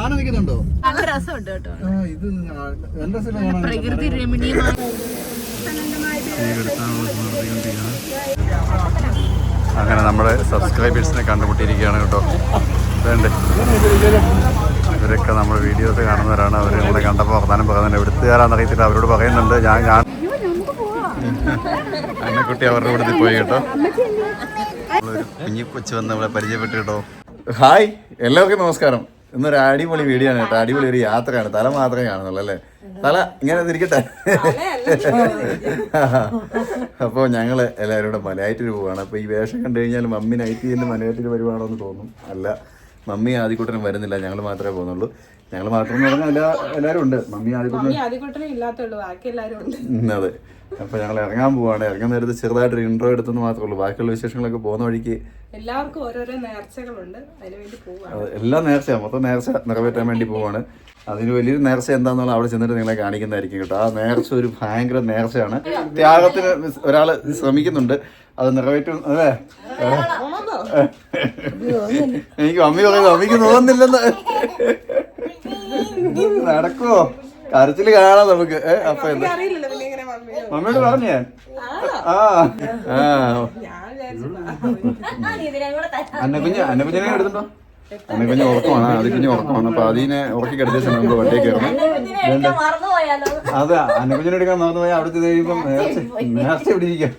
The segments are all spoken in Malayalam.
ആന നിൽക്കുന്നുണ്ടോ? നല്ല രസമുണ്ട് കേട്ടോ. ഇത് പ്രകൃതി രമണീയമായ അങ്ങനെ നമ്മുടെ സബ്സ്ക്രൈബേഴ്സിനെ കണ്ടുമുട്ടിയിരിക്കുകയാണ് കേട്ടോ. വേണ്ടേ, ഇവരൊക്കെ നമ്മുടെ വീഡിയോസ് കാണുന്നവരാണ്. അവർ നമ്മളെ കണ്ടപ്പോൾ വർത്താനം പറയുന്നുണ്ട്. എവിടുത്തുകാരാന്ന് അറിയത്തില്ല, അവരോട് പറയുന്നുണ്ട്. ഞാൻ അന്നക്കുട്ടി അവരുടെ കൂടെ പോയി കേട്ടോ. നമ്മളൊരു കുഞ്ഞി കൊച്ചു വന്ന് നമ്മളെ പരിചയപ്പെട്ടു കേട്ടോ. ഹായ്, എല്ലാവർക്കും നമസ്കാരം. ഇന്നൊരു അടിപൊളി വീഡിയോ ആണ് കേട്ടോ. അടിപൊളി ഒരു യാത്രയാണ്. തല മാത്രമേ കാണുന്നുള്ളൂ അല്ലേ? തല ഇങ്ങനെ തിരിക്കട്ടെ. അപ്പോൾ ഞങ്ങൾ എല്ലാവരും കൂടെ മലയാറ്റൂർ പോവുകയാണ്. അപ്പോൾ ഈ വേഷം കണ്ടു കഴിഞ്ഞാൽ മമ്മി നൈറ്റ് ചെയ്യുന്ന മലയാറ്റൂർ വരുവാണോ എന്ന് തോന്നും. അല്ല, മമ്മി ആദ്യക്കൂട്ടനും വരുന്നില്ല, ഞങ്ങൾ മാത്രമേ പോകുന്നുള്ളൂ. ഞങ്ങൾ മാത്രം പറഞ്ഞാൽ എല്ലാവരും ഉണ്ട്. മമ്മി ആദ്യക്കൂട്ടനും ഇല്ലാത്തുള്ളൂ, ബാക്കി എല്ലാവരും ഉണ്ട്. അതെ. അപ്പോൾ ഞങ്ങൾ ഇറങ്ങാൻ പോവാണ്. ഇറങ്ങാൻ നേരത്ത് ചെറുതായിട്ടൊരു ഇൻട്രോ എടുത്തെന്ന് മാത്രമേ ഉള്ളൂ. ബാക്കിയുള്ള വിശേഷങ്ങളൊക്കെ പോകുന്ന വഴിക്ക് എല്ലാവർക്കും ഓരോരോ നേർച്ചകളുണ്ട്, അതിനുവേണ്ടി പോവാണ്. എല്ലാം നേർച്ചയാണ്, മൊത്തം നേർച്ച നിറവേറ്റാൻ വേണ്ടി പോവാണ്. അതിന് വലിയൊരു നേർച്ച എന്താണെന്നുള്ള അവിടെ ചെന്നിട്ട് നിങ്ങളെ കാണിക്കുന്നതായിരിക്കും കേട്ടോ. ആ നേർച്ച ഒരു ഭയങ്കര നേർച്ചയാണ്. ത്യാഗത്തിന് ഒരാൾ ശ്രമിക്കുന്നുണ്ട്, അത് നിറവേറ്റും. അല്ലേ? എനിക്ക് മമ്മി പറയുന്നത് മമ്മിക്ക് തോന്നുന്നില്ലെന്ന്. നടക്കുവോ? കരച്ചില് കാണാം നമുക്ക്. അപ്പൊ എന്താ മമ്മിയോട് പറഞ്ഞേ? അന്നക്കുഞ്ഞിനെ എടുത്തിട്ടോ. അന്നക്കുഞ്ഞ് ഉറക്കമാണ്, അതിക്കുഞ്ഞ് ഉറക്കമാണ്. അപ്പൊ അതിനെ ഉറക്കി കിടത്തിയ സമയം നമ്മൾ വണ്ടിയിൽ കയറണം. അതെ, അന്നക്കുഞ്ഞിനെ എടുക്കാൻ മറന്നു പോയാൽ അവിടുത്തെ കഴിയുമ്പം നേർച്ച ഇവിടെ ഇരിക്കാം.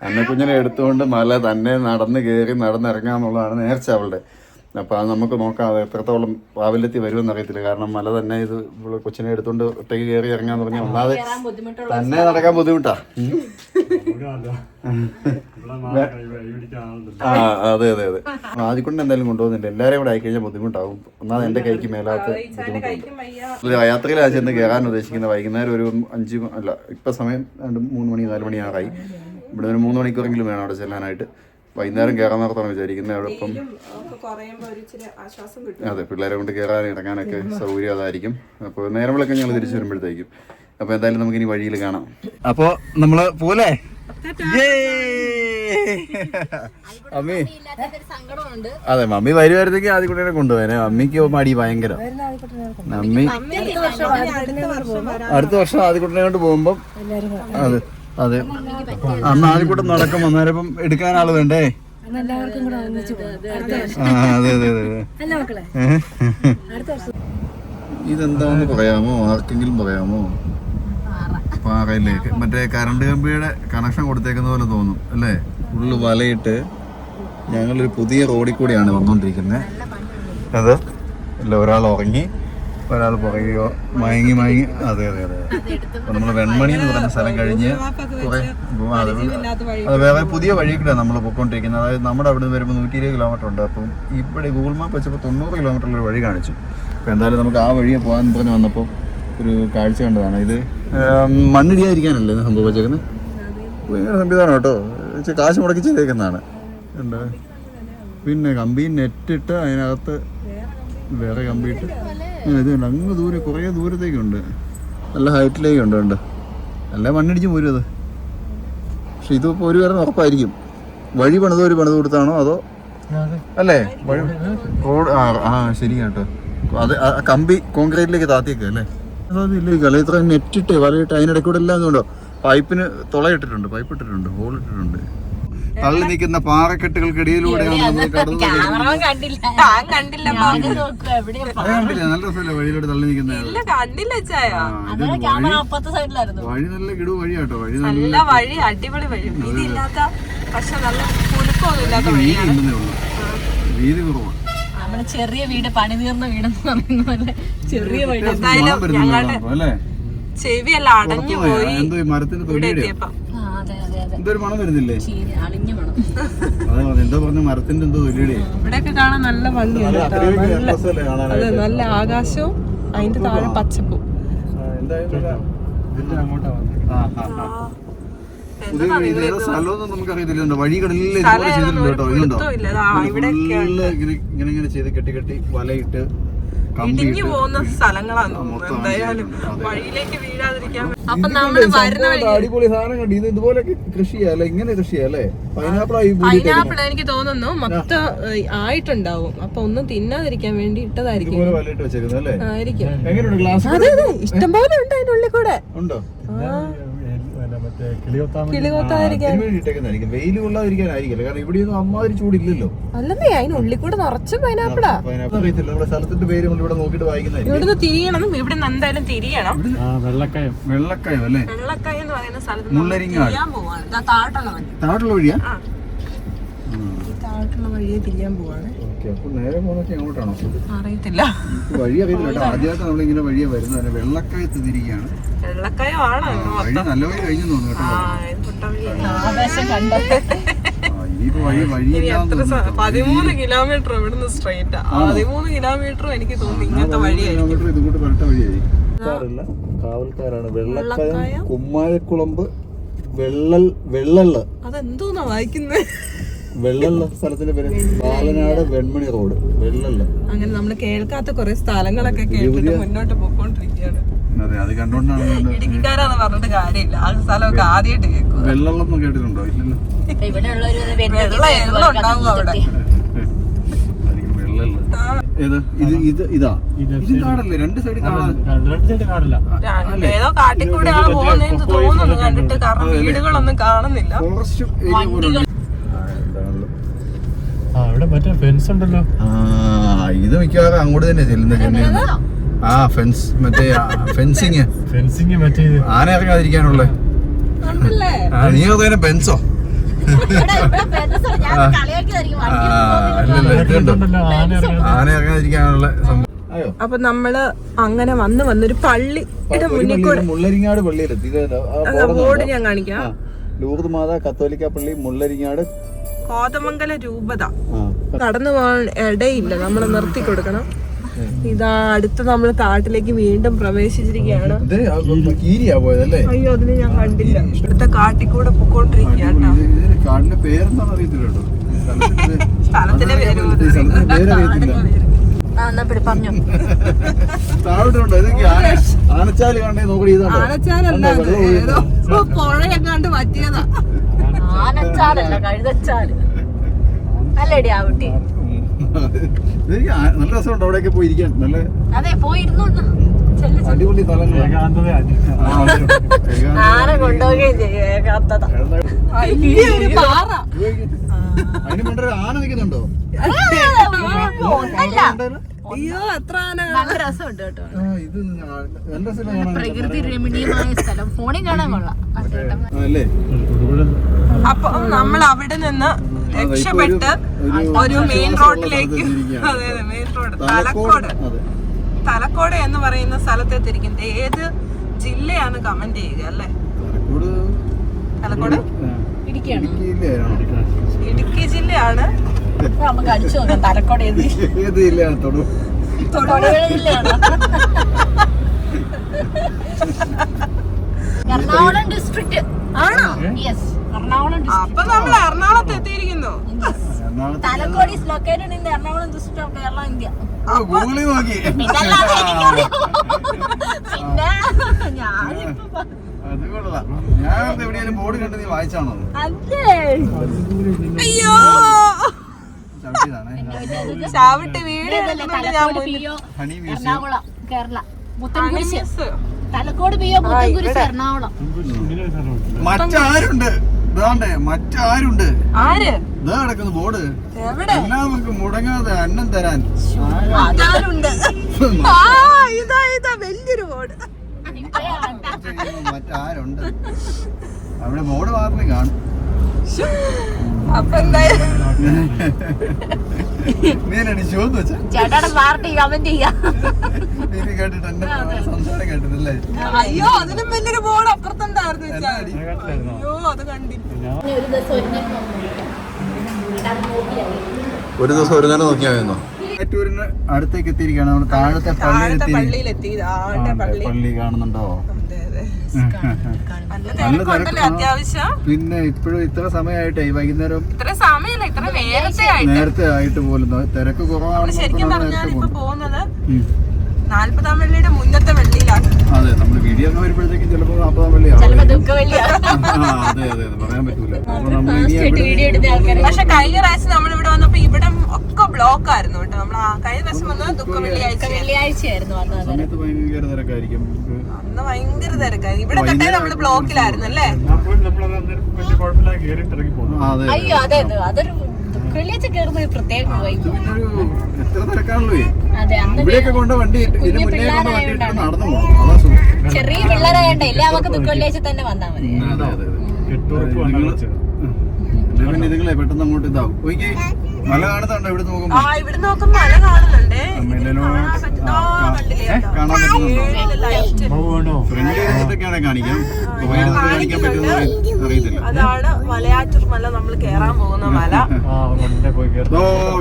അന്നക്കുഞ്ഞിനെ എടുത്തുകൊണ്ട് മല തന്നെ നടന്ന് കയറി നടന്നിറങ്ങാന്നുള്ളതാണ് നേർച്ച അവളുടെ. അപ്പോൾ അത് നമുക്ക് നോക്കാം, അത് എത്രത്തോളം പ്രാബല്യത്തിൽ വരുമെന്ന് അറിയത്തില്ല. കാരണം മല തന്നെ ഇത് കൊച്ചിനെ എടുത്തുകൊണ്ട് ഒറ്റയ്ക്ക് കയറി ഇറങ്ങാന്ന് പറഞ്ഞാൽ ഒന്നാതെ തന്നെ നടക്കാൻ ബുദ്ധിമുട്ടാ. അതെ അതെ അതെ. ആദ്യക്കൊണ്ട് എന്തായാലും കൊണ്ടുപോകുന്നില്ല. എല്ലാവരെയും കൂടെ ആയിക്കഴിഞ്ഞാൽ ബുദ്ധിമുട്ടാവും. ഒന്നാമത് എൻ്റെ കൈക്ക് മേലാത്ത ബുദ്ധിമുട്ടുണ്ട്. യാത്രയിലാണ് ചെന്ന് കയറാൻ ഉദ്ദേശിക്കുന്നത്. വൈകുന്നേരം ഒരു 5 അല്ല, ഇപ്പം സമയം 3 മണി 4 മണിയാറായി. ഇവിടെ ഒരു 3 മണിക്കൂറെങ്കിലും വേണം അവിടെ ചെല്ലാനായിട്ട്. വൈകുന്നേരം കയറാൻ നടത്താണ് വിചാരിക്കുന്നത്. അവിടെ ഇപ്പം അതെ, പിള്ളേരെ കൊണ്ട് കയറാൻ ഇറങ്ങാനൊക്കെ സൗകര്യം അതായിരിക്കും. അപ്പോൾ നേരങ്ങളൊക്കെ ഞങ്ങൾ തിരിച്ചു വരുമ്പോഴത്തേക്കും. അപ്പോൾ എന്തായാലും നമുക്കിനി വഴിയിൽ കാണാം. അപ്പോൾ നമ്മൾ പോലെ അമ്മി, അതെ, മമ്മി വരുമായിരുന്നെങ്കിൽ ആദ്യ കുട്ടീനെ കൊണ്ടുപോയനെ. മമ്മിക്ക് മടി ഭയങ്കര. മമ്മി അടുത്ത വർഷം ആദ്യ കുട്ടീനെ കൊണ്ട് പോകുമ്പം അതെ അതെ, അന്ന് ആദ്യക്കൂട്ടം നടക്കും. അന്നേരം ഇപ്പം എടുക്കാൻ ആള് വേണ്ടേ? അതെ അതെ അതെ. ഇതെന്താന്ന് പറയാമോ? ആർക്കെങ്കിലും പറയാമോ? പാറയിലേക്ക് മറ്റേ കറണ്ട് കമ്പിയുടെ കണക്ഷൻ കൊടുത്തേക്കുന്ന പോലെ തോന്നും അല്ലേ? ഫുള്ള് വലയിട്ട് ഞങ്ങളൊരു പുതിയ റോഡിൽ കൂടിയാണ് വന്നുകൊണ്ടിരിക്കുന്നത്. അത് അല്ല, ഒരാൾ ഉറങ്ങി, ഒരാൾ പുറകെയോ മയങ്ങി. അതെ അതെ അതെ. അപ്പൊ നമ്മള് വെൺമണി എന്ന് പറയുന്ന സ്ഥലം കഴിഞ്ഞ് കുറെ അത് വേറെ പുതിയ വഴിയൊക്കെയാണ് നമ്മൾ പൊയ്ക്കൊണ്ടിരിക്കുന്നത്. അതായത് നമ്മുടെ അവിടെ നിന്ന് വരുമ്പോൾ 120 കിലോമീറ്റർ ഉണ്ട്. അപ്പം ഇവിടെ ഗൂഗിൾ മാപ്പ് വെച്ചപ്പോൾ 90 കിലോമീറ്ററുള്ള വഴി കാണിച്ചു. അപ്പോൾ എന്തായാലും നമുക്ക് ആ വഴിയെ പോകാൻ പറഞ്ഞ് വന്നപ്പോൾ ഒരു കാഴ്ച കണ്ടതാണ്. ഇത് മണ്ണിടിയാതിരിക്കാനല്ലേ ഇത് സംഭവിച്ചേക്കുന്നത്? ഭയങ്കര സംവിധാനം കേട്ടോ. കാശ് മുടക്കി ചെയ്തേക്കുന്നതാണ്. ഉണ്ട് പിന്നെ കമ്പി നെറ്റിട്ട് അതിനകത്ത് വേറെ കമ്പിയിട്ട് ഇത് അങ്ങ് ദൂരെ കുറേ ദൂരത്തേക്കുണ്ട്. നല്ല ഹൈറ്റിലേക്കുണ്ട്. ഉണ്ട് നല്ല മണ്ണിടിച്ച് പോരും അത്. പക്ഷെ ഇതിപ്പോൾ ഒരു കാര്യം ഉറപ്പായിരിക്കും. വഴി പണിത് കൊടുത്താണോ അതോ അല്ലേ? വഴി റോഡ് ശരിയാട്ടോ. അത് കമ്പി കോൺക്രീറ്റിലേക്ക് താത്തിയേക്കുക അല്ലേ? അതില്ലേക്ക് അല്ല, ഇത്ര നെറ്റിട്ട് വലയിട്ട് അതിനിടയ്ക്കൂടെ എല്ലാം കൊണ്ടോ പൈപ്പിന് തുളയിട്ടിട്ടുണ്ട്, പൈപ്പ് ഇട്ടിട്ടുണ്ട്, ഹോൾ ഇട്ടിട്ടുണ്ട്. തള്ളി നിൽക്കുന്ന പാറക്കെട്ടുകൾക്കിടയിലൂടെയാണ് നമ്മൾ കണ്ടില്ല. നല്ല രസമല്ലേ വഴിയിലോട്ട് തള്ളി നിൽക്കുന്നത്? വഴി നല്ല കിടു വഴിയാട്ടോ. വഴി നല്ല വഴി, അടിപൊളി വഴി. വീതി കുറവാണ്. ചെറിയ വീട്, പണി തീർന്ന വീടെന്ന് പറയുന്ന പോലെ ചെറിയ വീട്. ചെവിയെല്ലാം അടഞ്ഞു പോയി. മരത്തിന് എന്തൊരു മണം വരുന്നില്ലേ? എന്തോ പറഞ്ഞു, മരത്തിന്റെ എന്തോ തൊലിയുടെ. ഇവിടെയൊക്കെ കാണാൻ നല്ല ഭംഗിയാണ്. അതെ, നല്ല ആകാശവും അതിന്റെ താഴെ പച്ചപ്പും. സ്ഥലമൊന്നും നമുക്കറിയത്തില്ല. വഴികളിൽ ഇതുപോലെ ചെയ്തിട്ടുണ്ട് കേട്ടോ. ഇതുണ്ടോ ഇങ്ങനെ ചെയ്ത് കെട്ടി വലയിട്ട് ഇടിഞ്ഞു പോകുന്ന സ്ഥലങ്ങളാണ് തോന്നുന്നത്. എന്തായാലും വഴിയിലേക്ക് വീഴാതിരിക്കാൻ. അപ്പൊ നമ്മള് വരുന്ന വഴി അടിപൊളി സാധനം കണ്ടു. ഇത് ഇതുപോലൊക്കെ കൃഷി ചെയ്യാല്ലേ, ഇങ്ങനെ കൃഷി ചെയ്യാല്ലേ? പൈനാപ്പിൾ എനിക്ക് തോന്നുന്നു മൊത്തം ആയിട്ടുണ്ടാവും. അപ്പൊ ഒന്നും തിന്നാതിരിക്കാൻ വേണ്ടി ഇട്ടതായിരിക്കും. ആയിരിക്കും. അതെ അതെ, ഇഷ്ടംപോലെ ഉണ്ട് അതിന്റെ ഉള്ളിൽ കൂടെ. ഉണ്ടോ? കിളികൊത്താതിരിക്കാൻ. വെയിൽ കൊള്ളാതിരിക്കാനായിരിക്കില്ല, കാരണം ഇവിടെ ഒന്നും അമ്മാതിരി ചൂടില്ലല്ലോ. അല്ലെന്നേ, അതിനുള്ളിൽ കൂടെ നിറച്ച് പൈനാപ്പിളാ. നമ്മുടെ സ്ഥലത്തിന്റെ പേര് ഇവിടെ നോക്കിട്ട് വായിക്കുന്നത്. ഇവിടുന്ന് തിരിയണം, ഇവിടുന്ന് എന്തായാലും തിരിയണം. വെള്ളക്കായം. വെള്ളക്കായം അല്ലേ? വെള്ളക്കായം എന്ന് പറയുന്ന സ്ഥലത്ത് മുള്ളരിങ്ങാട് പോവാണ്. താഴോട്ടുള്ള വഴി. താഴോട്ടുള്ള വഴിയാ? താഴോട്ടുള്ള വഴിയെ തിരിയാൻ പോവാണ്. നേരെ പോകുന്നൊക്കെ എങ്ങോട്ടാണോ അറിയത്തില്ല, വഴി അറിയത്തില്ല കേട്ടോ. ആദ്യമായിട്ട് നമ്മളിങ്ങനെ വഴിയെ വരുന്നത്. വെള്ളക്കായത്ത് തിരിക്കുകയാണ്. വെള്ളക്കായമാണ് വഴി നല്ല വഴി കഴിഞ്ഞു തോന്നുന്നു കേട്ടോ. ഇനിയിപ്പോ വഴി 13 കിലോമീറ്റർ ഇവിടുന്ന് സ്ട്രെയിറ്റാ. 13 കിലോമീറ്ററും എനിക്ക് തോന്നുന്നു ഇങ്ങനത്തെ വഴിയായിരിക്കും. ഇതുകൂട്ട് പരട്ട വഴിയായി. കാവൽക്കാരാണ്. വെള്ളക്കായം, കുമ്മായക്കുളമ്പ്, വെള്ളള്ള. അതെന്തോന്നാ വായിക്കുന്നത്? വെള്ളള്ള സ്ഥലത്തിന്റെ പേര് പാലനാട് വെൺമണി റോഡ്. വെള്ളള്ള. അങ്ങനെ നമ്മള് കേൾക്കാത്ത കുറെ സ്ഥലങ്ങളൊക്കെ കേട്ടിട്ട് മുന്നോട്ട് പോയിക്കൊണ്ടിരിക്കുകയാണ്. അതെ, അത് കണ്ടോണ്ടാണ്. ഇടുക്കിക്കാരാന്ന് പറഞ്ഞിട്ട് കാര്യമില്ല, ആ സ്ഥലമൊക്കെ ആദ്യമായിട്ട് കേൾക്കും. വെള്ളം കേട്ടിട്ടുണ്ടോ? ഇല്ലല്ലോ. വെള്ളം ഉണ്ടാവും അവിടെ. കാടല്ലേ? രണ്ട് സൈഡ് കാടല്ല. ഏതോ കാട്ടിക്കൂടെയാണ് പോകുന്നതെന്ന് തോന്നുന്നു കണ്ടിട്ട്, കാരണം വീടുകളൊന്നും കാണുന്നില്ല. ഫോറസ്റ്റ് ഏരിയ പോലെ. ഇത് മിക്കവാറും അങ്ങോട്ട് തന്നെ ചെല്ലുന്ന. ആ ഫെൻസ്, മറ്റേ ഫെൻസിങ് മറ്റേ ആന ഇറങ്ങാതിരിക്കാനുള്ള. നീ അതന്നെ ഫെൻസോ? ആന ഇറങ്ങാതിരിക്കാനുള്ള. അപ്പൊ നമ്മള് അങ്ങനെ വന്നൊരു പള്ളിയുടെ മുന്നിൽ കൂടെ, മുള്ളരിങ്ങാട് പള്ളിയിലെത്തി. ബോർഡ് ഞാൻ കാണിക്കാം. ലൂർദ് മാതാ കത്തോലിക്ക പള്ളി, മുള്ളരിങ്ങാട്, കോതമംഗല രൂപത. കടന്നു പോകാൻ ഇടയില്ല, നമ്മൾ നിർത്തി കൊടുക്കണം. ഇതാ അടുത്ത് നമ്മൾ കാട്ടിലേക്ക് വീണ്ടും പ്രവേശിച്ചിരിക്കുകയാണ്. അയ്യോ, അതിന് ഞാൻ കണ്ടില്ല. അടുത്ത കാട്ടിക്കൂടെ പൊക്കോണ്ടിരിക്കുകയാണ്. സ്ഥലത്തിന്റെ പേര് ആനച്ചാലല്ല, ഏതോ പുഴയെങ്ങാണ്ട് പറ്റിയതാ. ആനച്ചാലല്ല, കഴുതച്ചാല് അല്ലേടി ആ കുട്ടി. നല്ല രസമുണ്ട് അവിടെയൊക്കെ പോയിരിക്കാൻ. നല്ല അതെ, പോയിരുന്നു. അടിപൊളി സ്ഥലങ്ങൾ. ആന കൊണ്ടുപോവുകയും ചെയ്യും. ഏകാന്തത. അതിന് വേണ്ട ആന നിൽക്കുന്നുണ്ടോ? അയ്യോ, എത്ര ആന. നല്ല രസമുണ്ട് കേട്ടോ. ഇത് നല്ല രസമാണ്. പ്രകൃതി രമണീയമായ സ്ഥലം. ഫോണിൽ കാണാൻ കൊള്ളാം. അല്ലേ? അപ്പൊ നമ്മൾ അവിടെ നിന്ന് രക്ഷപ്പെട്ട് ഒരു മെയിൻ റോഡിലേക്ക്, അതെ മെയിൻ റോഡ്, തലക്കോട് എന്ന് പറയുന്ന സ്ഥലത്തെ തിരിക്കുന്നത്. ഏത് ജില്ലയാണ് കമന്റ് ചെയ്യുക അല്ലേ? തലക്കോട് ഇടുക്കി ജില്ലയാണ്. നമുക്ക് അടിച്ചു നോക്കാം തലക്കോട് ഏത് ജില്ലയാണ്? തൊടുപുഴ ജില്ലയാണ്. എറണാകുളം ഡിസ്ട്രിക്ട് ആണോ? Yes, Ernakulam district. അപ്പൊ നമ്മൾ എറണാകുളത്ത് എത്തിയിരിക്കുന്നു. Thalakkode is located in Ernakulam district of Kerala, India. ഗൂഗിളിൽ നോക്കി. പിന്നെ ഞാനിപ്പോ അത് കൊള്ളാം. ഞാൻ എവിടെയാലും ബോർഡ് കണ്ട് നീ വായിച്ചാണോ? അല്ലേ? അയ്യോ, ചാവിട്ട് വീട് എറണാകുളം കേരള. മുത്തൻകുരിശ് തലക്കോട് പിയോ, മുത്തൻകുരിശ് എറണാകുളം. മറ്റാരുണ്ട്? മറ്റാരുണ്ട്? ആര് കിടക്കുന്നു ബോർഡ്. എവിടെ? എല്ലാവർക്കും മുടങ്ങാതെ അന്നം തരാൻ ആരുണ്ട്? ഇതാ വലിയൊരു ബോർഡ്. മറ്റാരുണ്ട്? അവിടെ ബോർഡ് മാത്രമേ കാണും. അപ്പൊ എന്തായാലും ചേട്ടാടെ പാർട്ടി കമന്റ് ചെയ്യാം. കേട്ടിട്ട് എന്റെ സംസാരം കേട്ടിട്ടല്ലേ? അയ്യോ, അതിനും വലിയൊരു ബോർഡ് അപ്പുറത്തുണ്ടായിരുന്നു. അയ്യോ, അത് കണ്ടില്ല. ഒരു ദിവസം ഒരു നേരം നോക്കിയാൽ മതിയോ? മലയാറ്റൂരിന് അടുത്തേക്ക് എത്തിയിരിക്കുകയാണ്. നമ്മൾ താഴത്തെ പള്ളിയിലെത്തി. പള്ളി കാണുന്നുണ്ടോ? അത്യാവശ്യം. പിന്നെ ഇപ്പോഴും ഇത്ര സമയമായിട്ടേ വൈകുന്നേരം ഇത്ര സമയമല്ല, ഇത്ര നേരത്തെ ആയിട്ട് പോലും തിരക്ക് കുറവാണ്. ശരിക്കും പറഞ്ഞാൽ ഇപ്പൊ പോകുന്നത് 40-ാം വെള്ളിയുടെ മുന്നത്തെ വെള്ളിയിലാണ്. അതെ, നമ്മൾ വീഡിയോ ഒക്കെ വരുമ്പോഴത്തേക്കും ചിലപ്പോൾ 40-ാം വെള്ളിയാണ്. അതെ അതെ പറയാൻ പറ്റൂല. പക്ഷെ കഴിഞ്ഞ പ്രാവശ്യം നമ്മൾ ഇവിടെ വന്നപ്പോ ഇവിടെ ഒക്കെ ബ്ലോക്ക് ആയിരുന്നു കേട്ടോ. നമ്മൾ കഴിഞ്ഞ പ്രാവശ്യം വന്നത് ദുഃഖ വെള്ളിയാഴ്ചയായിരുന്നു. സമയത്ത് ഭയങ്കര തിരക്കായിരിക്കും. അന്ന് ഭയങ്കര തിരക്കായിരുന്നു. ഇവിടെ തൊട്ടേ നമ്മള് ബ്ലോക്കിലായിരുന്നു അല്ലേ? ഇവിടെയൊക്കെ കൊണ്ട് വണ്ടി നടന്നു പോകണം. ചെറിയ പിള്ളേരായോണ്ടേ ഇല്ല നമുക്ക് ദുഃഖവെള്ളിയാഴ്ച തന്നെ വന്നാൽ മതി. നിങ്ങളെ പെട്ടെന്ന് അങ്ങോട്ട് ഇതാവും. മല കാണുന്നുണ്ടോ? ഇവിടെ നോക്കുമ്പോ ഇവിടെ നോക്കുമ്പോ മല കാണുന്നുണ്ടേ. കാണാൻ പറ്റുന്നുണ്ടോ? ഫ്രണ്ട് ഇരുന്നിട്ടൊക്കെയാണെ കാണിക്കാം. കാണിക്കാൻ പറ്റുന്ന അറിയത്തില്ല. അതാണ് മലയാറ്റൂർ മല. നമ്മൾ കേറാൻ പോകുന്ന മല.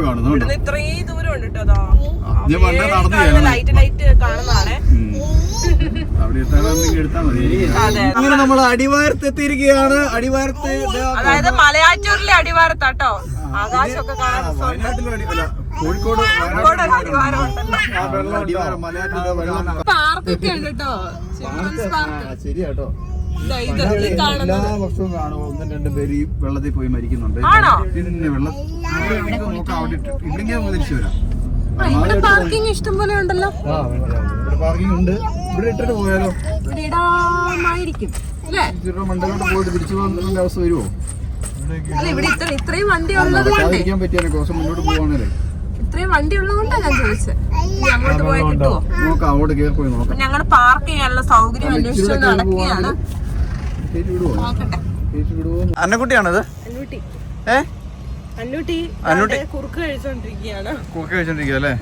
കാണുന്നുണ്ട്. ഇത്രയും ദൂരം ഉണ്ട് കേട്ടോ. നടന്നു കാണുന്നതാണേ. അങ്ങനെ നമ്മൾ അടിവാരത്തെത്തിയിരിക്കുകയാണ്. അടിവാരത്ത് അതായത് മലയാറ്റൂരിലെ അടിവാരത്താട്ടോ. ആകാശമൊക്കെ കാണാൻ കോഴിക്കോട് പാർക്കൊക്കെ ഉണ്ട് കേട്ടോ. ശരിയാട്ടോ. എല്ലാ വർഷവും കാണും 1-2 പേര് ഈ വെള്ളത്തിൽ പോയി മരിക്കുന്നുണ്ട്. പിന്നെ വെള്ളം നോക്കാം. അവിടെ ഇവിടെ തിരിച്ചു വരാം. പാർക്കിംഗ് ഇഷ്ടം പോലെ ഉണ്ടല്ലോ. പാർക്കിംഗ് ഉണ്ട്. ഇവിടെ ഇട്ടിട്ട് പോയാലോ? മണ്ടലോട്ട് പോയിട്ട് തിരിച്ചു പോകുന്ന അവസ്ഥ വരുമോ? ഇത്രയും വണ്ടി ഉള്ളത് പറ്റിയാലോ? കുറച്ച് മുന്നോട്ട് പോവാണല്ലേ? ഇത്രയും വണ്ടി ഉള്ളതുകൊണ്ടാണ് ഞാൻ ചോദിച്ചത്. അങ്ങോട്ട് പോയാൽ കിട്ടുമോ? നോക്കാം, അങ്ങോട്ട് കയറി പോയി നോക്കാം. ഞങ്ങൾ പാർക്ക് ചെയ്യാനുള്ള സൗകര്യം അന്വേഷിച്ചു നടക്കുകയാണ്. അന്നക്കുട്ടിയാണത്? അന്നൂട്ടി കുറുക്ക് കഴിച്ചോണ്ടിരിക്കുകയാണ്. അല്ലേ?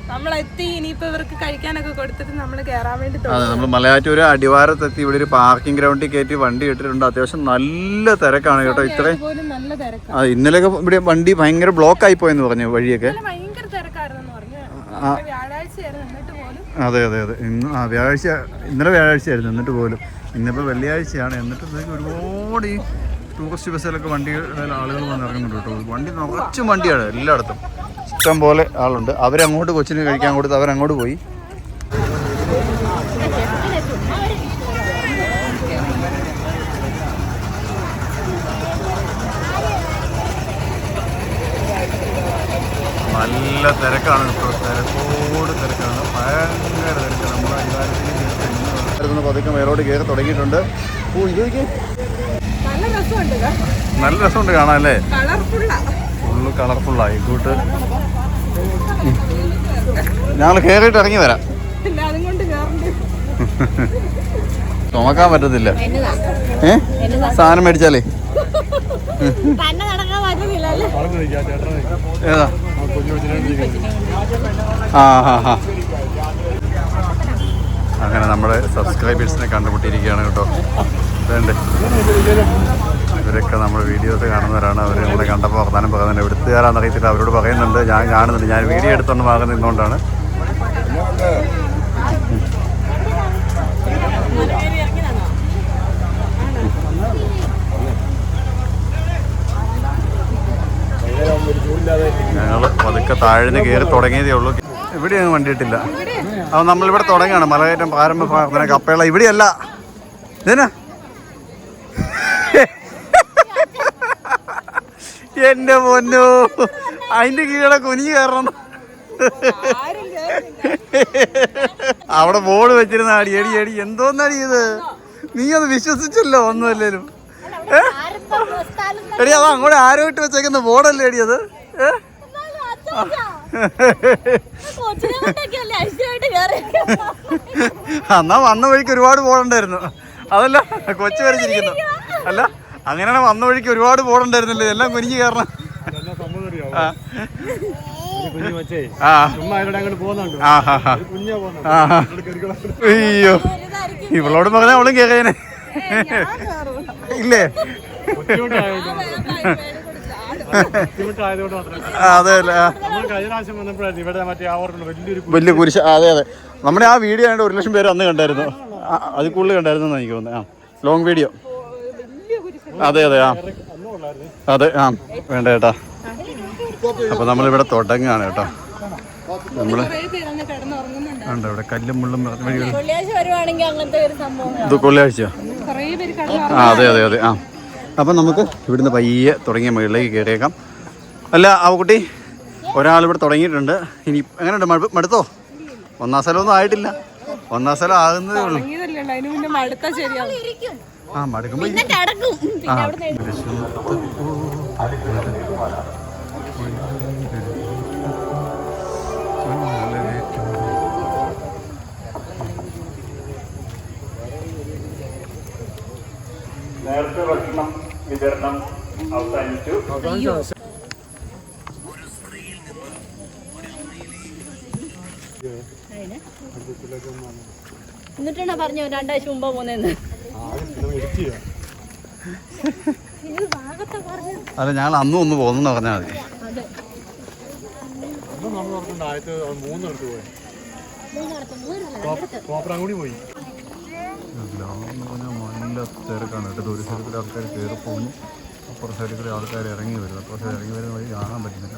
നമ്മളെത്തി. ഇനിയിപ്പോ ഇവർക്ക് കഴിക്കാനൊക്കെ കൊടുത്തിട്ട് നമ്മള് കേറാൻ വേണ്ടി. അതെ, നമ്മൾ മലയാറ്റൂര് അടിവാരത്തെത്തി. ഇവിടെ ഒരു പാർക്കിംഗ് ഗ്രൗണ്ടിൽ കയറ്റി വണ്ടി ഇട്ടിട്ടുണ്ട്. അത്യാവശ്യം നല്ല തിരക്കാണ് കേട്ടോ. ഇത്രയും ഇന്നലെയൊക്കെ ഇവിടെ വണ്ടി ഭയങ്കര ബ്ലോക്ക് ആയി പോയെന്ന് പറഞ്ഞു വഴിയൊക്കെ. ഭയങ്കര തിരക്കായിരുന്നു പറഞ്ഞു. വ്യാഴാഴ്ചയായിരുന്നു എന്നിട്ട് പോലും. അതെ അതെ അതെ. വ്യാഴാഴ്ച, ഇന്നലെ വ്യാഴാഴ്ചയായിരുന്നു എന്നിട്ട് പോലും. ഇന്നിപ്പോൾ വെള്ളിയാഴ്ചയാണ്. എന്നിട്ട് ഒരുപാട് ഈ ടൂറിസ്റ്റ് ബസ്സിലൊക്കെ വണ്ടികളിൽ ആളുകൾ വന്ന് ഇറങ്ങുന്നുണ്ട് കേട്ടോ. വണ്ടി നിറച്ചും വണ്ടിയാണ് എല്ലായിടത്തും. ഇഷ്ടം പോലെ ആളുണ്ട്. അവരങ്ങോട്ട് കൊച്ചിന് കഴിക്കാൻ കൊടുത്ത് അവരങ്ങോട്ട് പോയി. നല്ല തിരക്കാണ് ഇപ്പോൾ. തിരക്കാണ്. ഭയങ്കര തിരക്കാണ്. നമ്മൾ അടിവാരത്തിൽ പതുക്കെ മേലോട്ട് കയറി തുടങ്ങിയിട്ടുണ്ട്. നല്ല രസമുണ്ട് കാണാൻ അല്ലേ? ഫുള്ള് കളർഫുള്ളായി കൂട്ട്. ഞങ്ങൾ കയറിയിട്ട് ഇറങ്ങി വരാം. ചുമക്കാൻ പറ്റത്തില്ല. സാധനം മേടിച്ചാലേ ഏതാ? അങ്ങനെ നമ്മുടെ സബ്സ്ക്രൈബേഴ്സിനെ കണ്ടുമുട്ടിയിരിക്കുകയാണ് കേട്ടോ. വേണ്ടേ, ഇവരൊക്കെ നമ്മുടെ വീഡിയോസ് കാണുന്നവരാണ്. അവർ നമ്മളെ കണ്ടപ്പോൾ വർത്താനം പറയുന്നുണ്ട്. എവിടുത്തുകാരാന്ന് അറിയത്തില്ല. അവരോട് പറയുന്നുണ്ട്. ഞാൻ കാണുന്നുണ്ട്. ഞാൻ വീഡിയോ എടുത്തോണ്ട് ഭാഗം നിന്നുകൊണ്ടാണ്. ഞങ്ങൾ പതുക്കെ താഴ്ന്ന് കയറി തുടങ്ങിയതേ ഉള്ളൂ. ഇവിടെയൊന്നും വണ്ടി ഇട്ടില്ല. അത് നമ്മളിവിടെ തുടങ്ങുകയാണ്. മലകയറ്റം പ്രാരംഭ പ്രാർത്ഥന കപ്പേള. ഇവിടെയല്ല. ഇതിനാ എന്റെ പൊന്നോ, അതിന്റെ കീഴെ കുനിഞ്ഞു കയറണം. അവിടെ ബോർഡ് വെച്ചിരുന്ന അടി എടി എടി എന്തോന്നടി ഇത്? നീ അത് വിശ്വസിച്ചല്ലോ ഒന്നുമല്ലേലും. എടി അത് അങ്ങോട്ട് ആരോ ഇട്ട് വെച്ചേക്കുന്ന ബോർഡല്ലേ എടി അത്? എന്നാ വന്ന വഴിക്ക് ഒരുപാട് ബോർഡുണ്ടായിരുന്നു. അതല്ല കൊച്ചു വരച്ചിരിക്കുന്നു. അല്ല, അങ്ങനെയാണ് വന്ന വഴിക്ക് ഒരുപാട് ബോർഡുണ്ടായിരുന്നില്ലേ? എല്ലാം കുനിഞ്ഞു കയറണം. അയ്യോ, ഇവളോട് പറഞ്ഞ അവളും കേറിയനെ ഇല്ലേ? അതെ അല്ലേ, വലിയ കുരിശ്. അതെ അതെ, നമ്മുടെ ആ വീഡിയോ ആയിട്ട് 1 ലക്ഷം പേര് അന്ന് കണ്ടായിരുന്നു. അത് കൂടുതൽ കണ്ടായിരുന്നു എനിക്ക് തോന്നുന്നത്. ആ, ലോങ് വീഡിയോ. അതെ അതെ, ആ അതെ, ആ വേണ്ട ചേട്ടാ. അപ്പൊ നമ്മളിവിടെ തുടങ്ങാണ് കേട്ടോ. നമ്മള് ഉണ്ട് ഇവിടെ കല്ലും മുള്ളും ഇത് കൊള്ളിയാഴ്ചയോ? ആ അതെ അതെ അതെ. ആ അപ്പം നമുക്ക് ഇവിടുന്ന് പയ്യെ തുടങ്ങിയ മുകളിലേക്ക് കയറിയേക്കാം. അല്ല ആ കുട്ടി, ഒരാളിവിടെ തുടങ്ങിയിട്ടുണ്ട്. ഇനി എങ്ങനെയുണ്ട്, മടുത്തോ? 1-ാം സ്ഥലമൊന്നും ആയിട്ടില്ല, 1-ാം സ്ഥലം ആകുന്നതേ ഉള്ളൂ. ആ മടുക്കുമ്പോ നേരത്തെ ഭക്ഷണം വിതരണം അവസാനിച്ചു. എന്നിട്ടാണ് പറഞ്ഞു 2 ആഴ്ച മുമ്പ് പോന്നെന്ന്. അല്ല ഞങ്ങൾ അന്നും ഒന്ന് പോന്നെന്ന് പറഞ്ഞാൽ മതി. നല്ല തിരക്കാണ് കേട്ടോ. ഒരു സൈഡിൽ ആൾക്കാർ കയറി പോകുന്നു, അപ്പുറ സൈഡിൽ ആൾക്കാർ ഇറങ്ങി വരുന്നു. അപ്പുറ സൈഡ് ഇറങ്ങി വരുന്ന വഴി കാണാൻ പറ്റുന്നില്ല.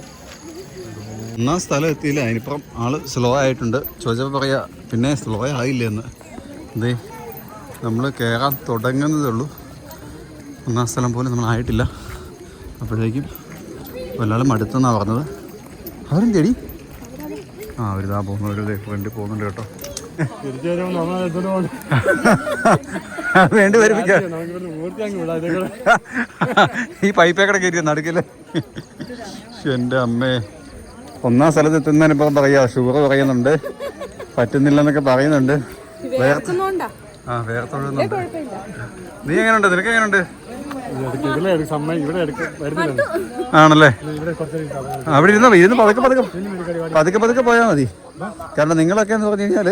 1-ാം സ്ഥലം എത്തിയില്ല. അതിനിപ്പം ആൾ സ്ലോ ആയിട്ടുണ്ട്. ചോദിച്ചപ്പോൾ പറയാ പിന്നെ സ്ലോ ആയില്ല എന്ന്. എന്തേ നമ്മൾ കയറാൻ തുടങ്ങുന്നതേ ഉള്ളൂ, 1-ാം സ്ഥലം പോലും നമ്മളായിട്ടില്ല. അപ്പോഴേക്കും ഒരാൾ മടുത്തെന്നാണ് പറഞ്ഞത്. അവരും തേടി അവരിതാ പോകുന്നു, ഒരു ഫ്രണ്ടിൽ പോകുന്നുണ്ട് കേട്ടോ. വേണ്ടി വരും ഈ പൈപ്പേക്കടെ കയറിയ നടുക്കല്ലേ. എൻ്റെ അമ്മേ, 1-ാം സ്ഥലത്ത് എത്തുന്നതിനിപ്പം പറയാ ഷുഗർ പറയുന്നുണ്ട്, പറ്റുന്നില്ലെന്നൊക്കെ പറയുന്നുണ്ട്. ആ വേർത്തൊഴുന്നുണ്ട്. നീ എങ്ങനെയുണ്ട്, നിനക്ക് എങ്ങനെയുണ്ട്? ആണല്ലേ, അവിടെ ഇരുന്ന് പതുക്കെ പോയാൽ മതി. കാരണം നിങ്ങളൊക്കെ എന്ന് പറഞ്ഞു കഴിഞ്ഞാൽ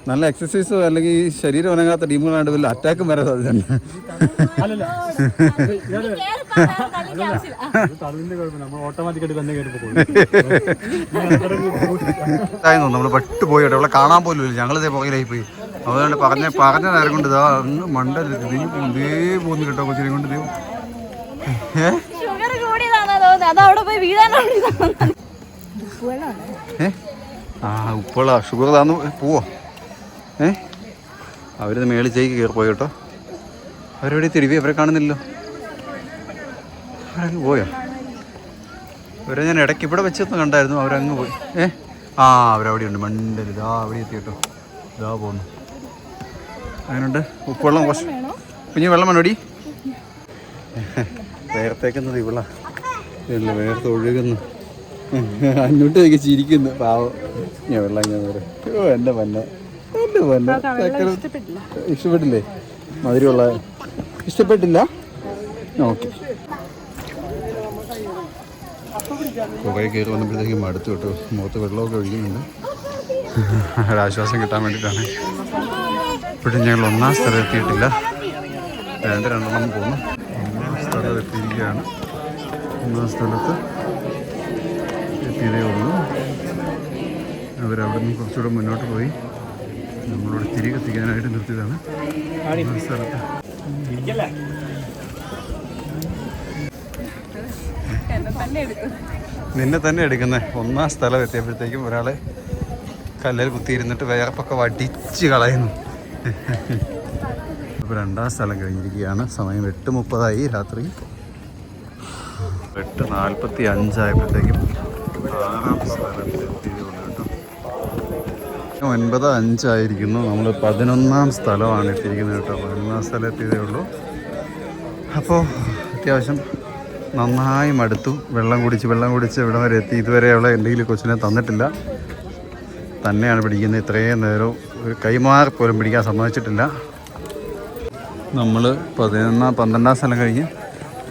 നല്ല എക്സസൈസോ അല്ലെങ്കിൽ ശരീരം അനങ്ങാത്ത ടീമുകളാണ്ട് വല്ല അറ്റാക്കും വരാൻ സാധ്യതയുണ്ട്. നമ്മൾ പെട്ടു പോയി കേട്ടോ. ഇവിടെ കാണാൻ പോലും ഇല്ല, ഞങ്ങളിതേ പുറകിലായി പോയി. അതുകൊണ്ട് പറഞ്ഞ നേരം കൊണ്ട് ഇതാ ഒന്ന് മണ്ടരുത് ദേ പോന്നു കേട്ടോ. കൊച്ചിനെ കൊണ്ട് ദൈവം ഉപ്പുള്ള ഷുഗർ താന്ന് പോവോ? അവരിത് മേളിച്ചേക്ക് കയറി പോയി കേട്ടോ. അവരെവിടെ തിരുവി, അവരെ കാണുന്നില്ലല്ലോ. അവരങ്ങ് പോയോ? അവരെ ഞാൻ ഇടയ്ക്ക് ഇവിടെ വെച്ചൊന്ന് കണ്ടായിരുന്നു, അവരങ്ങ് പോയി. അവരവിടെ ഉണ്ട്, മണ്ടല് ഇതാ അവിടെ എത്തി കേട്ടോ. ഇതാ പോന്നു. അങ്ങനെയുണ്ട്. ഉപ്പുവെള്ളം കുറച്ച് കുഞ്ഞ് വെള്ളം വേണോടി? വേർത്തേക്കുന്നത് ഇവളാ ഇല്ല, വേർത്ത് ഒഴുകുന്നു. അന്നോട്ടേക്ക് ചിരിക്കുന്നു പാവം. ഞാൻ വെള്ളം ഞാൻ വരെ. എൻ്റെ പന്ന ഇഷ്ടപ്പെട്ടില്ലേ? മധുരമുള്ള ഇഷ്ടപ്പെട്ടില്ല? ഓക്കെ. കുറേ കയറി വന്നപ്പോഴത്തേക്കും മടുത്തു കേട്ടോ. മുഖത്ത് വെള്ളമൊക്കെ ഒഴിക്കുന്നുണ്ട്. ഒരാശ്വാസം കിട്ടാൻ വേണ്ടിയിട്ടാണ്. ഇപ്പോഴും ഞങ്ങൾ 1-ാം സ്ഥലം എത്തിയിട്ടില്ല. രണ്ടെണ്ണം പോകുന്നു. 1-ാം സ്ഥലം എത്തിയിരിക്കുകയാണ്. 1-ാം സ്ഥലത്ത് എത്തിയതേ ഉള്ളൂ. അവരവിടെ നിന്ന് കുറച്ചുകൂടെ മുന്നോട്ട് പോയി നമ്മളോട് തിരികെ എത്തിക്കാനായിട്ട് നിർത്തിയതാണ്. 1-ാം സ്ഥലത്ത് നിന്നെ തന്നെ എടുക്കുന്നത്. 1-ാം സ്ഥലം എത്തിയപ്പോഴത്തേക്കും ഒരാളെ കല്ലിൽ കുത്തിയിരുന്നിട്ട് വേർപ്പൊക്കെ വടിച്ച് കളയുന്നു. അപ്പോൾ 2-ാം സ്ഥലം കഴിഞ്ഞിരിക്കുകയാണ്. സമയം 8:30 രാത്രി. 8:45 ആയപ്പോഴത്തേക്കും 6-ാം സ്ഥലത്ത് എത്തിയതുകൊണ്ട് കേട്ടോ. 9:05 ആയിരിക്കുന്നു. നമ്മൾ 11-ാം സ്ഥലമാണ് എത്തിയിരിക്കുന്നത് കേട്ടോ. 11-ാം സ്ഥലം എത്തിയതേ ഉള്ളൂ. അപ്പോൾ അത്യാവശ്യം നന്നായി മടുത്തു. വെള്ളം കുടിച്ച് ഇവിടെ വരെ എത്തി. ഇതുവരെ അവളെ എന്തെങ്കിലും കൊച്ചിനെ തന്നിട്ടില്ല, തന്നെയാണ് പിടിക്കുന്നത്. ഇത്രയും നേരം ഒരു കൈമാറി പോലും പിടിക്കാൻ സമ്മതിച്ചിട്ടില്ല. നമ്മൾ 12-ാം സ്ഥലം കഴിഞ്ഞ്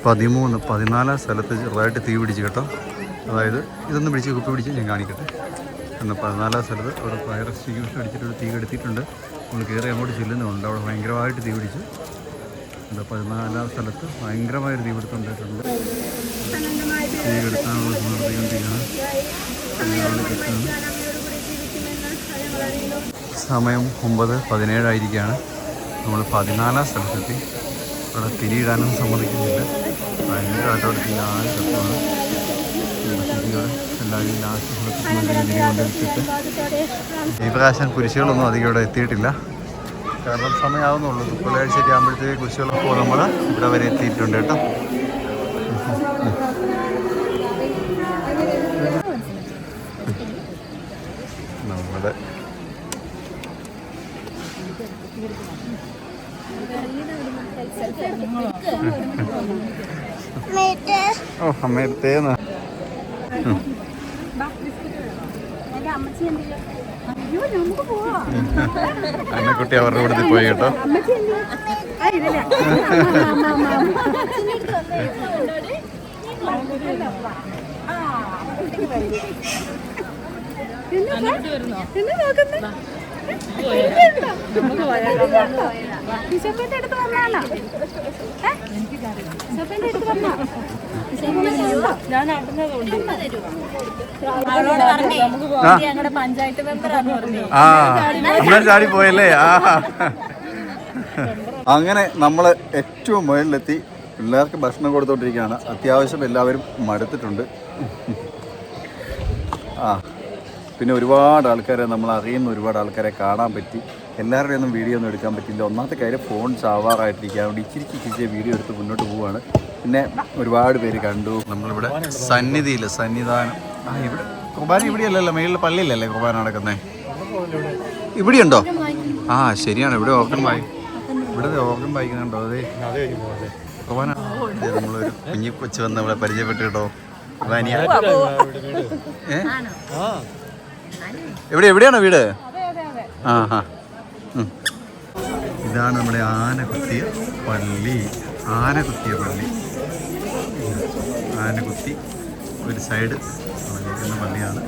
14-ാം സ്ഥലത്ത് ചെറുതായിട്ട് തീ പിടിച്ച് കേട്ടോ. അതായത് ഇതൊന്നും പിടിച്ച് കുപ്പി പിടിച്ച് ഞാൻ കാണിക്കട്ടെ. എന്നാൽ 14-ാം സ്ഥലത്ത് ഒരു ഫയർ എക്സ്റ്റിങ്ക്വിഷർ അടിച്ചിട്ടൊരു തീ കെടുത്തിട്ടുണ്ട്. നമ്മൾ കയറി അങ്ങോട്ട് ചെല്ലുന്നുണ്ട്. അവിടെ ഭയങ്കരമായിട്ട് തീ പിടിച്ച് ഇവിടെ 14-ാം സ്ഥലത്ത് ഭയങ്കരമായൊരു തീപിടുത്തം ഉണ്ടായിട്ടുണ്ട്. തീ കെടുത്താനുള്ള നടത്തിക്കൊണ്ടിരിക്കുകയാണ്. സമയം 9:17 ആയിരിക്കുകയാണ്. നമ്മൾ 14-ാം സ്ഥലത്തെത്തി. അവിടെ തിരിയിടാനും സമ്മതിക്കുന്നില്ല. ഭയങ്കരമായിട്ടവിടെ തീയാണ് ശബ്ദമാണ്. തിരിയോടെ എല്ലാവരും ലാസ്റ്റ് സ്ഥലത്ത് തിരി കൊണ്ടിട്ട് ഈ പ്രാവശ്യം കുരിശുകളൊന്നും അധികം ഇവിടെ എത്തിയിട്ടില്ല. കാരണം സമയമാവുന്നുള്ളൂ. പുലയാഴ്ച ആകുമ്പോഴത്തേക്ക് കുരിശുകളൊക്കെ നമ്മൾ ഇവിടെ വരെ എത്തിയിട്ടുണ്ട് കേട്ടോ. നമ്മുടെ ഓ അമ്മയത്തേന്ന് അന്നക്കുട്ടി അവരുടെ കൂടെ പോയി കേട്ടോ. പഞ്ചായത്ത് മെമ്പറാന്ന് പറഞ്ഞു. അങ്ങനെ ചാടി പോയല്ലേ. അങ്ങനെ നമ്മൾ ഏറ്റവും മുകളിലെത്തി. പിള്ളേർക്ക് ഭക്ഷണം കൊടുത്തോണ്ടിരിക്കുകയാണ്. അത്യാവശ്യം എല്ലാവരും മടുത്തിട്ടുണ്ട്. പിന്നെ ഒരുപാട് ആൾക്കാരെ നമ്മൾ അറിയുന്ന ഒരുപാട് ആൾക്കാരെ കാണാൻ പറ്റി. എല്ലാവരുടെയും ഒന്നും വീഡിയോ ഒന്നും എടുക്കാൻ പറ്റില്ല. ഒന്നാമത്തെ കാര്യം ഫോൺ ചാവാറായിട്ടിരിക്കുക. അതുകൊണ്ട് ഇച്ചിരി വീഡിയോ എടുത്ത് മുന്നോട്ട് പോവുകയാണ്. പിന്നെ ഒരുപാട് പേര് കണ്ടു. നമ്മളിവിടെ സന്നിധാനം ഇവിടെ കുർബാന ഇവിടെയല്ലല്ലോ, മേളിൽ പള്ളിയിലല്ലേ കുർബാന നടക്കുന്നേ. ഇവിടെയുണ്ടോ? ശരിയാണ്. ഇവിടെ ഓർഗൻ വായിക്കുന്നുണ്ടോ? അതെ കുർബാന. നമ്മളൊരു കുഞ്ഞി കൊച്ചു വന്ന് നമ്മളെ പരിചയപ്പെട്ടു കേട്ടോ. എവിടെയാണോ വീട്? ഇതാണ് നമ്മുടെ ആന കുത്തിയ പള്ളി. ആനകുത്തി ഒരു സൈഡ് വളഞ്ഞിരിക്കുന്ന പള്ളിയാണ്.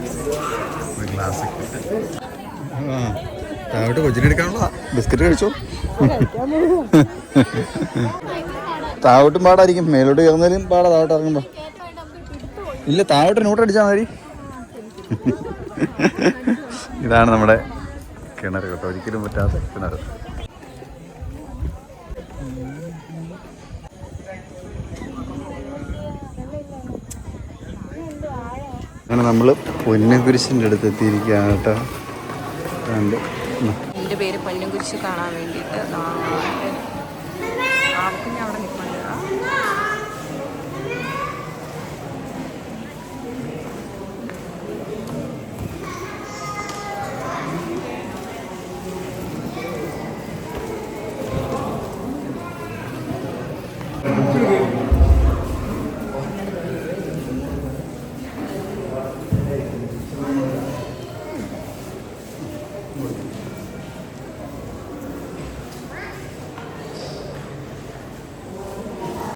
ഒരു ഗ്ലാസ് ഇട്ട് താഴോട്ട് കൊച്ചിനെടുക്കാനുള്ള ബിസ്ക്കറ്റ് കഴിച്ചോ. താഴോട്ടും പാടായിരിക്കും. മേലോട്ട് കയറുന്നതിലും പാടാ. താഴോട്ട് ഇറങ്ങുമ്പോ ഇല്ല, താഴോട്ട് നോട്ട് അടിച്ചാൽ മതി. ഇതാണ് നമ്മുടെ കിണർ കേട്ടോ. ഒരിക്കലും പറ്റാത്ത കിണർ. അങ്ങനെ നമ്മൾ പൊന്നുകുരിശിൻ്റെ അടുത്ത് എത്തിയിരിക്കുകയാണ് കേട്ടോ. എൻ്റെ പേര് പൊന്നുകുരിശ് കാണാൻ വേണ്ടിയിട്ട് അവിടെ നിൽക്കുന്നുണ്ട്.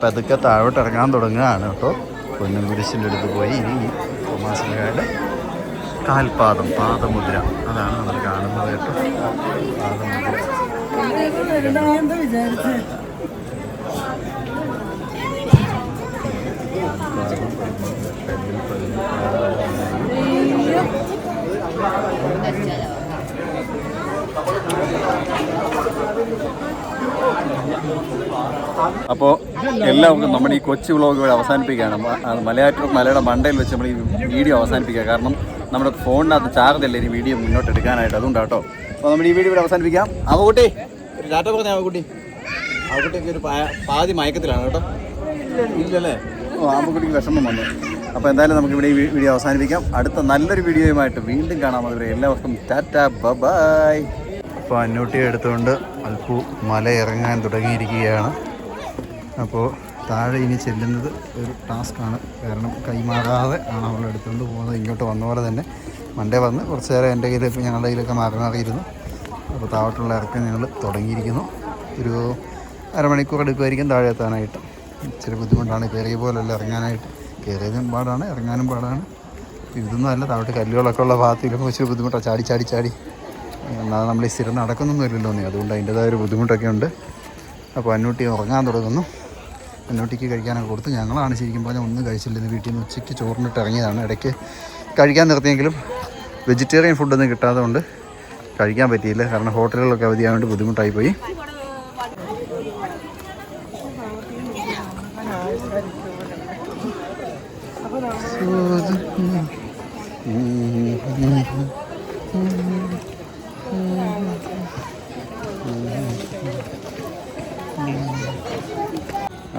പതുക്കെ താഴോട്ട് ഇറങ്ങാൻ തുടങ്ങുകയാണ് കേട്ടോ. പൊന്നുകുരിശിൻ്റെ അടുത്ത് പോയി ഇനി തോമാശ്ലീഹായുടെ പാദമുദ്ര അതാണ് നമ്മൾ കാണുന്നത് കേട്ടോ. അപ്പോൾ എല്ലാവർക്കും നമ്മുടെ ഈ കൊച്ചു വ്ളോഗ് ഇവിടെ അവസാനിപ്പിക്കുകയാണ്. മലയുടെ മണ്ടയിൽ വെച്ച് നമ്മൾ ഈ വീഡിയോ അവസാനിപ്പിക്കുക. കാരണം നമ്മുടെ ഫോണിനകത്ത് ചാർജ് അല്ലേ ഇനി വീഡിയോ മുന്നോട്ട് എടുക്കാനായിട്ട്. അതുകൊണ്ടാട്ടോ. അപ്പോൾ നമ്മുടെ ഈ വീഡിയോ ഇവിടെ അവസാനിപ്പിക്കാം. അവക്കുട്ടി ഒരു ടാറ്റ പറഞ്ഞ അവക്കുട്ടിക്ക് ഒരു പാതി മയക്കത്തിലാണ് കേട്ടോ. ഇല്ലല്ലേ? ആമ്പക്കുട്ടിക്ക് വിഷമം വന്നു. അപ്പോൾ എന്തായാലും നമുക്ക് ഇവിടെ ഈ വീഡിയോ അവസാനിപ്പിക്കാം. അടുത്ത നല്ലൊരു വീഡിയോയുമായിട്ട് വീണ്ടും കാണാം. അതുവരെ എല്ലാവർക്കും ടാറ്റ ബൈ. അപ്പോൾ അന്നൂട്ടി എടുത്തുകൊണ്ട് അൽപ്പു മല ഇറങ്ങാൻ തുടങ്ങിയിരിക്കുകയാണ്. അപ്പോൾ താഴെ ഇനി ചെല്ലുന്നത് ഒരു ടാസ്ക്കാണ്. കാരണം കൈമാറാതെ ആണ് അവൾ എടുത്തുകൊണ്ട് പോകുന്നത്. ഇങ്ങോട്ട് വന്ന പോലെ തന്നെ മണ്ടേ വന്ന് കുറച്ച് നേരം എൻ്റെ കയ്യിൽ ഇപ്പോൾ ഞങ്ങളുടെ കയ്യിലൊക്കെ മാറിയിരുന്നു. അപ്പോൾ താഴോട്ടുള്ള ഇറക്കം ഞങ്ങൾ തുടങ്ങിയിരിക്കുന്നു. ഒരു അരമണിക്കൂർ എടുക്കുമായിരിക്കും താഴെ എത്താനായിട്ട്. ഇച്ചിരി ബുദ്ധിമുട്ടാണ്. കയറിയ പോലെയല്ല ഇറങ്ങാനായിട്ട്. കയറിയതും പാടാണ്, ഇറങ്ങാനും പാടാണ്. ഇതൊന്നും അല്ല, താഴോട്ട് കല്ലുകളൊക്കെ ഉള്ള ഭാഗത്തിലൊക്കെ വെച്ച് ബുദ്ധിമുട്ടാണ്. ചാടി എന്നാൽ നമ്മൾ ഈ സ്ഥിരം നടക്കുന്നൊന്നും ഇല്ലല്ലോ. അതുകൊണ്ട് അതിൻ്റെതായ ഒരു ബുദ്ധിമുട്ടൊക്കെ ഉണ്ട്. അപ്പോൾ അന്നൂട്ടി ഉറങ്ങാൻ തുടങ്ങുന്നു. അന്നൂട്ടിക്ക് കഴിക്കാനൊക്കെ കൊടുത്ത് ഞങ്ങളാണ് ശരിക്കും പറഞ്ഞാൽ ഒന്നും കഴിച്ചില്ല. ഇന്ന് വീട്ടിൽ നിന്ന് ഉച്ചയ്ക്ക് ചോറിനിട്ട് ഇറങ്ങിയതാണ്. ഇടയ്ക്ക് കഴിക്കാൻ നിർത്തിയെങ്കിലും വെജിറ്റേറിയൻ ഫുഡൊന്നും കിട്ടാതെ കൊണ്ട് കഴിക്കാൻ പറ്റിയില്ല. കാരണം ഹോട്ടലുകളൊക്കെ അവധിയായതുകൊണ്ട് ബുദ്ധിമുട്ടായിപ്പോയി.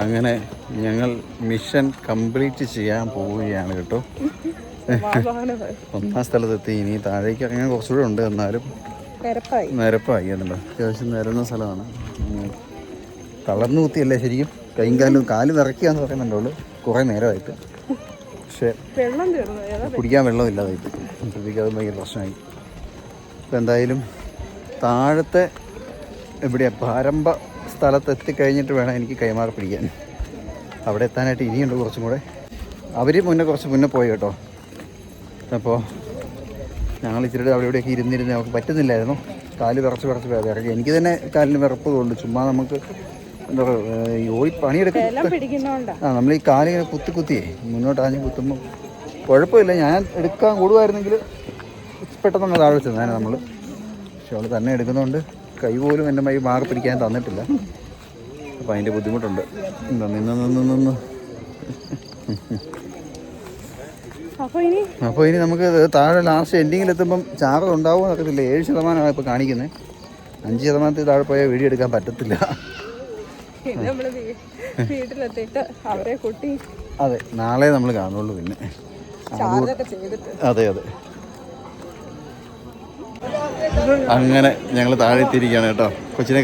അങ്ങനെ ഞങ്ങൾ മിഷൻ കംപ്ലീറ്റ് ചെയ്യാൻ പോവുകയാണ് കേട്ടോ. 1ാം സ്ഥലത്തെത്തി. ഇനി താഴേക്ക് ഇറങ്ങാൻ കുറച്ചുകൂടെ ഉണ്ട്. എന്നാലും നിരപ്പായി അതുണ്ടോ, അത്യാവശ്യം നിരന്ന സ്ഥലമാണ്. തളർന്നു കുത്തിയല്ലേ ശരിക്കും, കൈയും കാല് വിറയ്ക്കാന്ന് പറയുന്നുണ്ടോളൂ കുറേ നേരമായിട്ട്. പക്ഷേ കുടിക്കാൻ വെള്ളമില്ലാതായിട്ട് അപ്പോഴത്തേക്ക് അത് ഭയങ്കര പ്രശ്നമായി. അപ്പോൾ എന്തായാലും താഴത്തെ എവിടെയാണ് പ്രാരംഭ സ്ഥലത്ത് എത്തിക്കഴിഞ്ഞിട്ട് വേണം എനിക്ക് കൈമാറി പിടിക്കാൻ. അവിടെ എത്താനായിട്ട് ഇനിയുണ്ട് കുറച്ചും കൂടെ. അവർ കുറച്ച് മുന്നേ പോയി കേട്ടോ. അപ്പോൾ ഞങ്ങൾ ഇച്ചിരി അവിടെ ഇവിടെയൊക്കെ ഇരുന്നിരുന്ന് നമുക്ക് പറ്റുന്നില്ലായിരുന്നു. കാല് വിറച്ച് വിറക്കി. എനിക്ക് തന്നെ കാലിന് വിറപ്പ് തോന്നുന്നു. ചുമ്മാ നമുക്ക് എന്താ പറയുക, ഈ ഓടി പണിയെടുക്കും. നമ്മൾ ഈ കാലിങ്ങനെ കുത്തിയേ മുന്നോട്ടാഞ്ഞ് കുത്തുമ്പോൾ കുഴപ്പമില്ല. ഞാൻ എടുക്കാൻ കൂടുമായിരുന്നെങ്കിൽ പെട്ടെന്ന് താഴെ ചെന്നാണ് നമ്മൾ. പക്ഷെ അവൾ തന്നെ എടുക്കുന്നതുകൊണ്ട് കൈ പോലും എൻ്റെ മൈ മാറി പിടിക്കാൻ തന്നിട്ടില്ല. അപ്പം അതിൻ്റെ ബുദ്ധിമുട്ടുണ്ട്. എന്താ നിന്ന് അപ്പോൾ ഇനി നമുക്ക് താഴെ ലാസ്റ്റ് എൻഡിങ്ങിലെത്തുമ്പം ചാർജ് ഉണ്ടാവുമെന്ന് അറിയത്തില്ല. 7% ഇപ്പോൾ കാണിക്കുന്നത്. 5% താഴെ പോയാൽ വീഡിയോ എടുക്കാൻ പറ്റത്തില്ല. അതെ, നാളെ നമ്മൾ കാണുള്ളൂ. പിന്നെ അതെ അങ്ങനെ ഞങ്ങൾ താഴെ എത്തിയിരിക്കുകയാണ് കേട്ടോ. കൊച്ചിനെ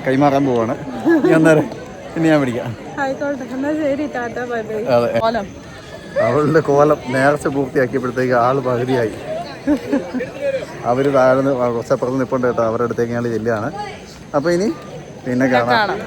കൈമാറാൻ പോവാണ്. ഇനി ഞാൻ പിടിക്കാം. അതെ, അവളുടെ കോലം നേർച്ച പൂർത്തിയാക്കിയപ്പോഴത്തേക്ക് ആള് പകുതിയായി. അവർ താഴ്ന്ന് കുറച്ചപ്പുറത്ത് നിൽപ്പുണ്ട് കേട്ടോ. അവരുടെ അടുത്തേക്ക് ഞങ്ങൾ ചെല്ലുകയാണ്. അപ്പോൾ ഇനി പിന്നെ കാണാം.